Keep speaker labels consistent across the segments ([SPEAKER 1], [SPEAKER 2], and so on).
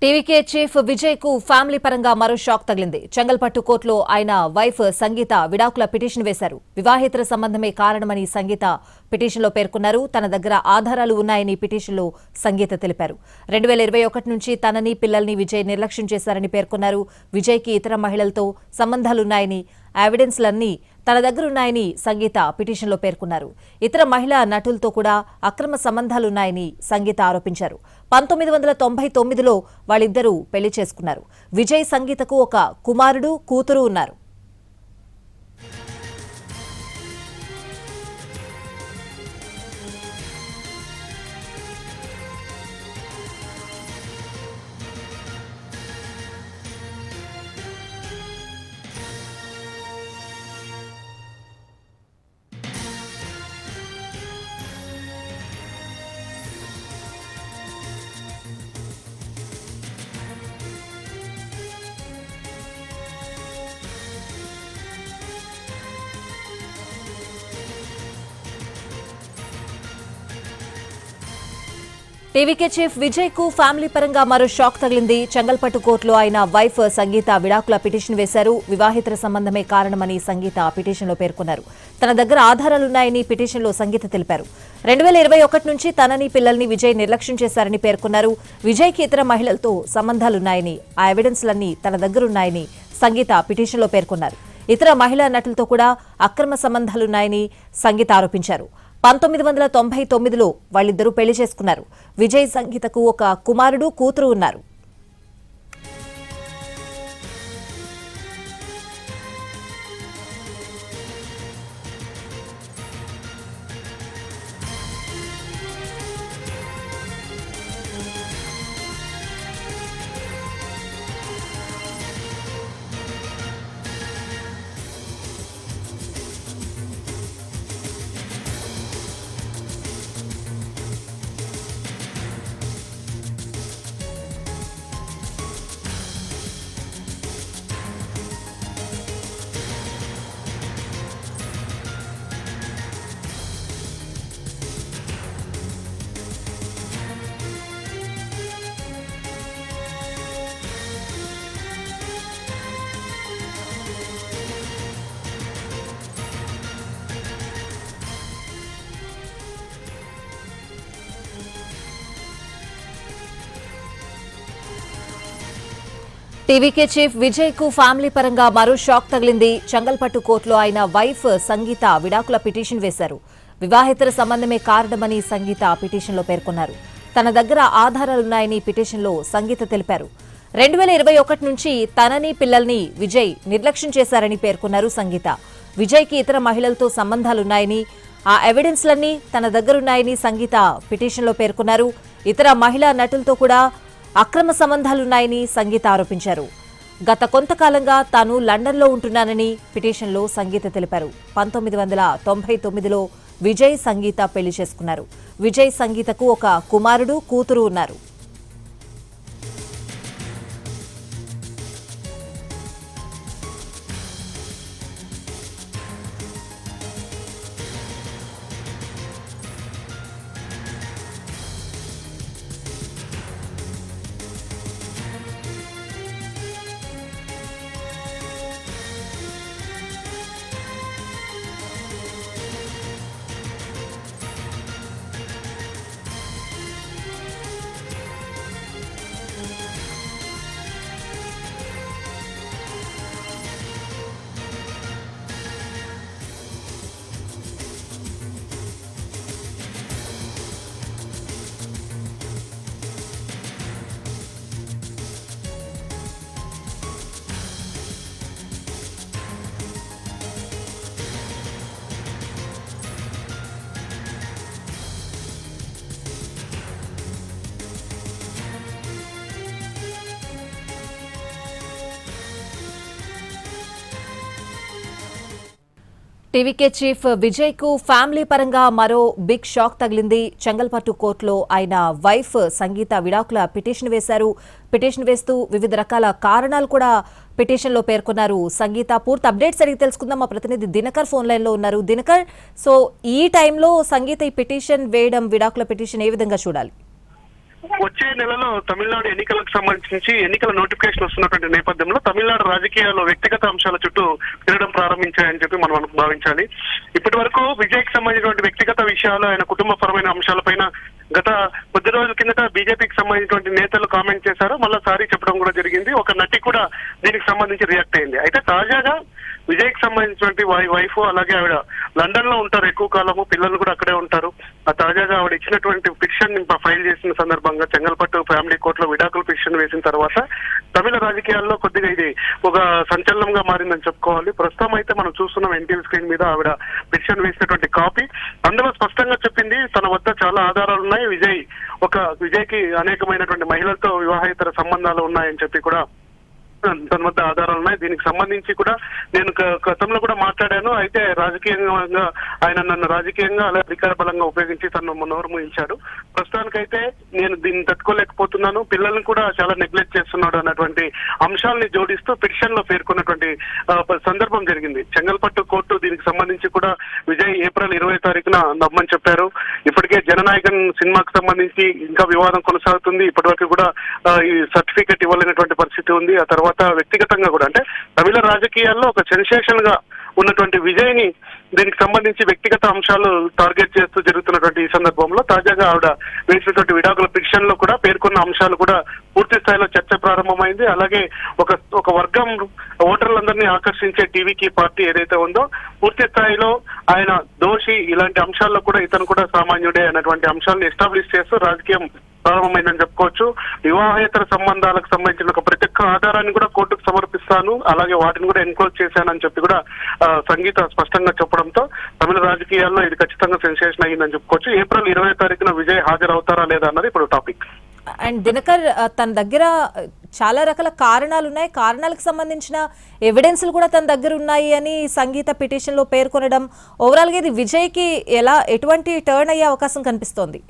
[SPEAKER 1] TVK chief Vijay కు family పరంగా మరో షాక్ తగిలింది. చెంగల్పట్టు కోర్టులో ఆయన వైఫ్ సంగీత విడాకుల పిటిషన్ వేశారు. వివాహేతర సంబంధమే కారణమని సంగీత పిటిషన్లో పేర్కొన్నారు. తన దగ్గర ఆధారాలు ఉన్నాయని పిటిషన్లో సంగీత తెలిపారు. 2021 నుంచి తనని పిల్లల్ని విజయ్ నిర్లక్ష్యం చేశారని పేర్కొన్నారు. విజయ్కి ఇతర మహిళలతో సంబంధాలున్నాయని, ఎవిడెన్స్లన్నీ తన దగ్గరున్నాయని సంగీత పిటిషన్లో పేర్కొన్నారు. ఇతర మహిళా నటులతో కూడా అక్రమ సంబంధాలున్నాయని సంగీత ఆరోపించారు. 1999లో వాళ్ళిద్దరూ పెళ్లి చేసుకున్నారు. విజయ్ సంగీతకు ఒక కుమారుడు, కూతురు ఉన్నారు. టీవీకే చీఫ్ విజయ్ కు ఫ్యామిలీ పరంగా మరో షాక్ తగిలింది. చెంగల్పట్టు కోర్టులో ఆయన వైఫ్ సంగీత విడాకుల పిటిషన్ వేశారు. వివాహేతర సంబంధమే కారణమని సంగీత పిటిషన్లో పేర్కొన్నారు. తన దగ్గర ఆధారాలున్నాయని పిటిషన్లో సంగీత తెలిపారు. 2021 నుంచి తనని పిల్లల్ని విజయ్ నిర్లక్ష్యం చేశారని పేర్కొన్నారు. విజయ్కి ఇతర మహిళలతో సంబంధాలున్నాయని, ఆ ఎవిడెన్స్లన్నీ తన దగ్గరున్నాయని సంగీత పిటిషన్లో పేర్కొన్నారు. ఇతర మహిళా నటులతో కూడా అక్రమ సంబంధాలున్నాయని సంగీత ఆరోపించారు. 1999లో వాళ్ళిద్దరూ పెళ్లి చేసుకున్నారు. విజయ్ సంగీతకు ఒక కుమారుడు, కూతురు ఉన్నారు. టీవీకే చీఫ్ విజయ్ కు ఫ్యామిలీ పరంగా మరో షాక్ తగిలింది. చెంగల్పట్టు కోర్టులో ఆయన వైఫ్ సంగీత విడాకుల పిటిషన్ వేశారు. వివాహేతర సంబంధమే కారణమని సంగీత పిటిషన్లో పేర్కొన్నారు. తన దగ్గర ఆధారాలున్నాయని పిటిషన్లో సంగీత తెలిపారు. 2021 నుంచి తనని పిల్లల్ని విజయ్ నిర్లక్ష్యం చేశారని పేర్కొన్నారు సంగీత. విజయ్కి ఇతర మహిళలతో సంబంధాలున్నాయని, ఆ ఎవిడెన్స్లన్నీ తన దగ్గరున్నాయని సంగీత పిటిషన్లో పేర్కొన్నారు. ఇతర మహిళా నటులతో కూడా అక్రమ సంబంధాలున్నాయని సంగీత ఆరోపించారు. గత కొంతకాలంగా తాను లండన్లో ఉంటున్నానని పిటిషన్లో సంగీత తెలిపారు. 1999లో విజయ్ సంగీత పెళ్లి చేసుకున్నారు. విజయ్ సంగీతకు ఒక కుమారుడు, కూతురు ఉన్నారు. టీవీకే చీఫ్ విజయ్ కు ఫ్యామిలీ పరంగా మరో బిగ్ షాక్ తగిలింది. చెంగల్పట్టు కోర్టులో ఆయన వైఫ్ సంగీత విడాకుల పిటిషన్ వేశారు. పిటిషన్ వేస్తూ వివిధ రకాల కారణాలు కూడా పిటిషన్లో పేర్కొన్నారు. సంగీత పూర్తి అప్డేట్స్ అడిగి తెలుసుకుందాం. మా ప్రతినిధి దినకర్ ఫోన్ లైన్ లో ఉన్నారు. దినకర్, సో ఈ టైంలో సంగీత ఈ పిటిషన్ వేయడం, విడాకుల పిటిషన్ ఏ విధంగా చూడాలి?
[SPEAKER 2] వచ్చే నెలలో తమిళనాడు ఎన్నికలకు సంబంధించి ఎన్నికల నోటిఫికేషన్ వస్తున్నటువంటి నేపథ్యంలో తమిళనాడు రాజకీయాల్లో వ్యక్తిగత అంశాల చుట్టూ తిరగడం ప్రారంభించాయని చెప్పి మనం భావించాలి. ఇప్పటి వరకు విజయ్కి సంబంధించినటువంటి వ్యక్తిగత విషయాలు, ఆయన కుటుంబపరమైన అంశాలపైన గత కొద్ది రోజుల కిందట బీజేపీకి సంబంధించినటువంటి నేతలు కామెంట్ చేశారు. మళ్ళా సారీ చెప్పడం కూడా జరిగింది. ఒక నటి కూడా దీనికి సంబంధించి రియాక్ట్ అయింది. అయితే తాజాగా విజయ్కి సంబంధించినటువంటి వైఫ్, అలాగే ఆవిడ లండన్ లో ఉంటారు ఎక్కువ కాలము, పిల్లలు కూడా అక్కడే ఉంటారు. ఆ తాజాగా ఆవిడ ఇచ్చినటువంటి పిటిషన్ ఫైల్ చేసిన సందర్భంగా చెంగల్పట్టు ఫ్యామిలీ కోర్టులో విడాకుల పిటిషన్ వేసిన తర్వాత తమిళ రాజకీయాల్లో కొద్దిగా ఇది ఒక సంచలనంగా మారిందని చెప్పుకోవాలి. ప్రస్తుతం అయితే మనం చూస్తున్నాం ఎన్టీవీ స్క్రీన్ మీద ఆవిడ పిటిషన్ వేసినటువంటి కాపీ. అందులో స్పష్టంగా చెప్పింది తన వద్ద చాలా ఆధారాలు ఉన్నాయి, విజయ్కి అనేకమైనటువంటి మహిళలతో వివాహేతర సంబంధాలు ఉన్నాయని చెప్పి కూడా తన వద్ద ఆధారాలు ఉన్నాయి. దీనికి సంబంధించి కూడా నేను గతంలో కూడా మాట్లాడాను. అయితే రాజకీయంగా ఆయన నన్ను రాజకీయంగా అలా అధికార బలంగా ఉపయోగించి తను నోరు మూయించాడు. ప్రస్తుతానికైతే నేను దీన్ని తట్టుకోలేకపోతున్నాను, పిల్లల్ని కూడా చాలా నెగ్లెక్ట్ చేస్తున్నాడు అన్నటువంటి అంశాలని జోడిస్తూ పిటిషన్ లో పేర్కొన్నటువంటి సందర్భం జరిగింది. చెంగల్పట్టు కోర్టు దీనికి సంబంధించి కూడా విజయ్ ఏప్రిల్ 20వ తారీఖున నమ్మని చెప్పారు. ఇప్పటికే జననాయకన్ సినిమాకు సంబంధించి ఇంకా వివాదం కొనసాగుతుంది. ఇప్పటి వరకు కూడా ఈ సర్టిఫికెట్ ఇవ్వలేనటువంటి పరిస్థితి ఉంది. ఆ తర్వాత వ్యక్తిగతంగా కూడా అంటే తమిళ రాజకీయాల్లో ఒక సెన్సేషన్ గా ఉన్నటువంటి విజయ్ ని దీనికి సంబంధించి వ్యక్తిగత అంశాలు టార్గెట్ చేస్తూ జరుగుతున్నటువంటి ఈ సందర్భంలో తాజాగా ఆవిడ వేసినటువంటి విడాకుల పిటిషన్ లో కూడా పేర్కొన్న అంశాలు కూడా పూర్తి స్థాయిలో చర్చ ప్రారంభమైంది. అలాగే ఒక వర్గం ఓటర్లందరినీ ఆకర్షించే టీవీకి పార్టీ ఏదైతే ఉందో పూర్తి స్థాయిలో ఆయన దోషి, ఇలాంటి అంశాల్లో కూడా ఇతను కూడా సామాన్యుడే అన్నటువంటి అంశాలను ఎస్టాబ్లిష్ చేస్తూ రాజకీయం ప్రారంభమైందని చెప్పుకోవచ్చు. వివాహేతర సంబంధాలకు సంబంధించిన ఒక ప్రతి ఒక్క ఆధారాన్ని కూడా కోర్టుకు సమర్పిస్తాను, అలాగే వాటిని కూడా ఎన్క్లోజ్ చేశానని చెప్పి కూడా సంగీత స్పష్టంగా చెప్పడంతో తమిళ రాజకీయాల్లో ఇది ఖచ్చితంగా సెన్సేషన్ అయ్యిందని చెప్పుకోవచ్చు. ఏప్రిల్ 20వ తారీఖున విజయ్ హాజరవుతారా లేదా అన్నది ఇప్పుడు టాపిక్.
[SPEAKER 1] అండ్ దినకర్, తన దగ్గర చాలా రకాల కారణాలు ఉన్నాయి, కారణాలకు సంబంధించిన ఎవిడెన్స్లు కూడా తన దగ్గర ఉన్నాయి అని సంగీత పిటిషన్ లో పేర్కొనడం ఓవరాల్ గా ఇది విజయ్ కి ఎటువంటి టర్న్ అయ్యే అవకాశం కనిపిస్తోంది?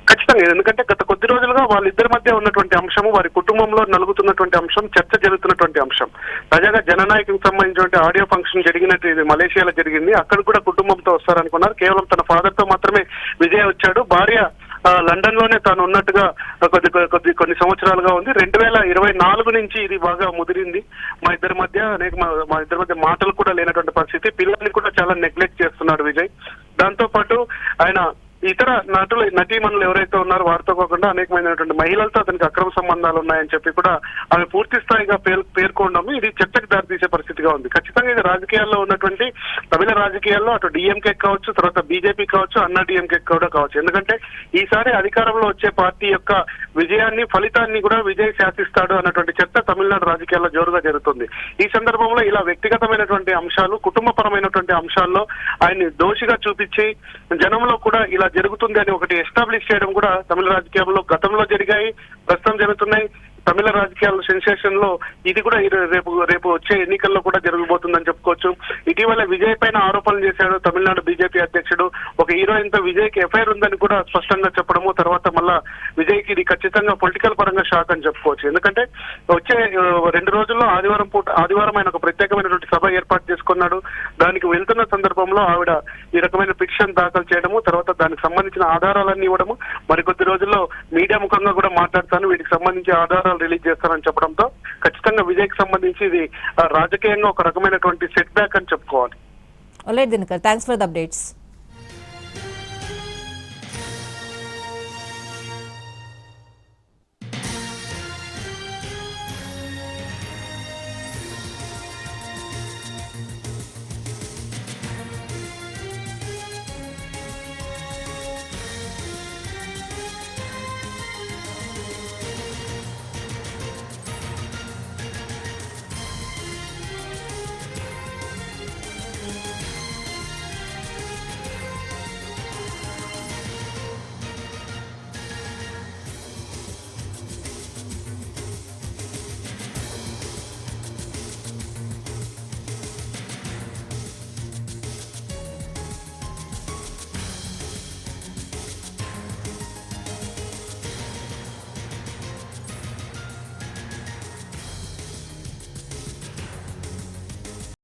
[SPEAKER 2] ఖచ్చితంగా, ఎందుకంటే గత కొద్ది రోజులుగా వాళ్ళిద్దరి మధ్య ఉన్నటువంటి అంశము, వారి కుటుంబంలో నలుగుతున్నటువంటి అంశం, చర్చ జరుగుతున్నటువంటి అంశం. తాజాగా జననాయకునికి సంబంధించినటువంటి ఆడియో ఫంక్షన్ జరిగినట్టు ఇది మలేషియాలో జరిగింది. అక్కడ కూడా కుటుంబంతో వస్తారనుకున్నారు. కేవలం తన ఫాదర్ తో మాత్రమే విజయ్ వచ్చాడు. భార్య లండన్ లోనే తాను ఉన్నట్టుగా కొన్ని సంవత్సరాలుగా ఉంది. 2024 నుంచి ఇది బాగా ముదిరింది. మా ఇద్దరి మధ్య మాటలు కూడా లేనటువంటి పరిస్థితి. పిల్లల్ని కూడా చాలా నెగ్లెక్ట్ చేస్తున్నాడు విజయ్. దాంతో పాటు ఆయన ఇతర నటీమణులు ఎవరైతే ఉన్నారో వారితో కాకుండా అనేకమైనటువంటి మహిళలతో అతనికి అక్రమ సంబంధాలు ఉన్నాయని చెప్పి కూడా ఆమె పూర్తి స్థాయిగా పేర్కొనడం ఇది చర్చకు దారితీసే పరిస్థితిగా ఉంది. ఖచ్చితంగా ఇది రాజకీయాల్లో ఉన్నటువంటి తమిళ రాజకీయాల్లో అటు డిఎంకే కావచ్చు, తర్వాత బీజేపీ కావచ్చు, అన్నా డిఎంకే కూడా కావచ్చు. ఎందుకంటే ఈసారి అధికారంలో వచ్చే పార్టీ యొక్క విజయాన్ని, ఫలితాన్ని కూడా విజయ్ శాసిస్తాడు అన్నటువంటి చర్చ తమిళనాడు రాజకీయాల్లో జోరుగా జరుగుతుంది. ఈ సందర్భంలో ఇలా వ్యక్తిగతమైనటువంటి అంశాలు, కుటుంబపరమైనటువంటి అంశాల్లో ఆయన్ని దోషిగా చూపించి జనంలో కూడా ఇలా జరుగుతుంది అని ఒకటి ఎస్టాబ్లిష్ చేయడం కూడా తమిళ రాజకీయాల్లో గతంలో జరిగాయి, ప్రస్తుతం జరుగుతున్నాయి. తమిళ రాజకీయాల సెన్సేషన్ లో ఇది కూడా రేపు వచ్చే ఎన్నికల్లో కూడా జరగబోతుందని చెప్పుకోవచ్చు. ఇటీవల విజయ్ పైన ఆరోపణలు చేశాడు తమిళనాడు బీజేపీ అధ్యక్షుడు. ఒక హీరోయిన్ తో విజయ్ కి ఎఫ్ఐఆర్ ఉందని కూడా స్పష్టంగా చెప్పడము, తర్వాత మళ్ళా విజయ్ కి ఇది ఖచ్చితంగా పొలిటికల్ పరంగా షాక్ అని చెప్పుకోవచ్చు. ఎందుకంటే వచ్చే 2 రోజుల్లో ఆదివారం ఆయన ఒక ప్రత్యేకమైనటువంటి సభ ఏర్పాటు చేసుకున్నాడు. దానికి వెళ్తున్న సందర్భంలో ఆవిడ ఈ రకమైన పిటిషన్ దాఖలు చేయడము, తర్వాత దానికి సంబంధించిన ఆధారాలన్నీ ఇవ్వడము, మరికొద్ది రోజుల్లో మీడియా ముఖంగా కూడా మాట్లాడతాను, వీటికి సంబంధించి ఆధారాలు రిలీజ్ చేస్తారని చెప్పడంతో ఖచ్చితంగా విజయ్కి సంబంధించి ఇది రాజకీయంగా ఒక రకమైనటువంటి సెట్ బ్యాక్ అని చెప్పుకోవాలి.
[SPEAKER 1] Alright Dinakar, thanks for the updates.